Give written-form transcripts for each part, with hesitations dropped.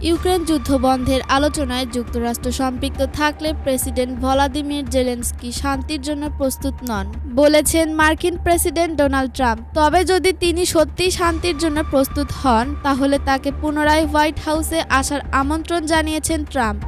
Ukraine যুদ্ধ বন্ধের আলোচনায় যুক্তরাষ্ট্র সম্পৃক্ত থাকলে প্রেসিডেন্ট ভলাদিমির জেলেনস্কি শান্তির জন্য প্রস্তুত নন বলেছেন মার্কিন প্রেসিডেন্ট ডোনাল্ড ট্রাম্প। তবে যদি তিনি সত্যিই শান্তির জন্য প্রস্তুত হন তাহলে তাকে পুনরায় হোয়াইট হাউসে আসার আমন্ত্রণ জানিয়েছেন ট্রাম্প।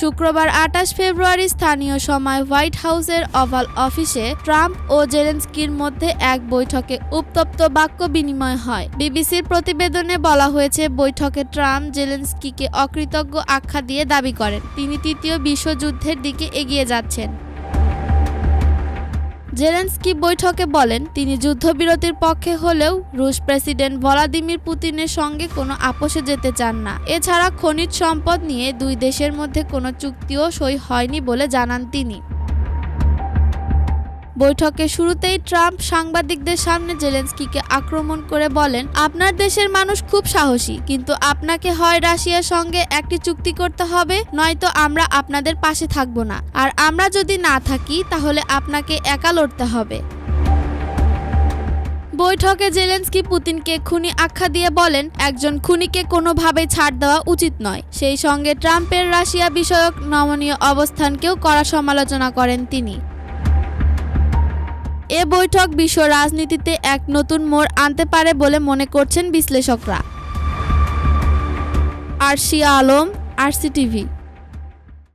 শুক্রবার ২৮ ফেব্রুয়ারি স্থানীয় সময় হোয়াইট হাউসের ওভাল অফিসে ট্রাম্প ও জেলেনস্কির মধ্যে এক বৈঠকে উত্তপ্ত বাক্য বিনিময় হয়। বিবিসির প্রতিবেদনে বলা হয়েছে, বৈঠকে ট্রাম্প জেলেনস্কিকে অকৃতজ্ঞ আখ্যা দিয়ে দাবি করেন তিনি তৃতীয় বিশ্বযুদ্ধের দিকে এগিয়ে যাচ্ছেন। জেলেনস্কি বৈঠকে বলেন তিনি যুদ্ধবিরতির পক্ষে হলেও রুশ প্রেসিডেন্ট ভলাদিমির পুতিনের সঙ্গে কোনো আপোষে যেতে চান না। এছাড়া খনিজ সম্পদ নিয়ে দুই দেশের মধ্যে কোনো চুক্তিও সই হয়নি বলে জানান তিনি। বৈঠকের শুরুতেই ট্রাম্প সাংবাদিকদের সামনে জেলেনস্কিকে আক্রমণ করে বলেন, আপনার দেশের মানুষ খুব সাহসী, কিন্তু আপনাকে হয় রাশিয়ার সঙ্গে একটি চুক্তি করতে হবে, নয়তো আমরা আপনাদের পাশে থাকব না। আর আমরা যদি না থাকি তাহলে আপনাকে একা লড়তে হবে। বৈঠকে জেলেনস্কি পুতিনকে খুনি আখ্যা দিয়ে বলেন, একজন খুনিকে কোনোভাবেই ছাড় দেওয়া উচিত নয়। সেই সঙ্গে ট্রাম্পের রাশিয়া বিষয়ক নমনীয় অবস্থানকেও কড়া সমালোচনা করেন তিনি। এ বৈঠক বিশ্ব রাজনীতিতে এক নতুন মোড় আনতে পারে বলে মনে করছেন বিশ্লেষকরা। আরশিয়া আলম, আরসিটিভি।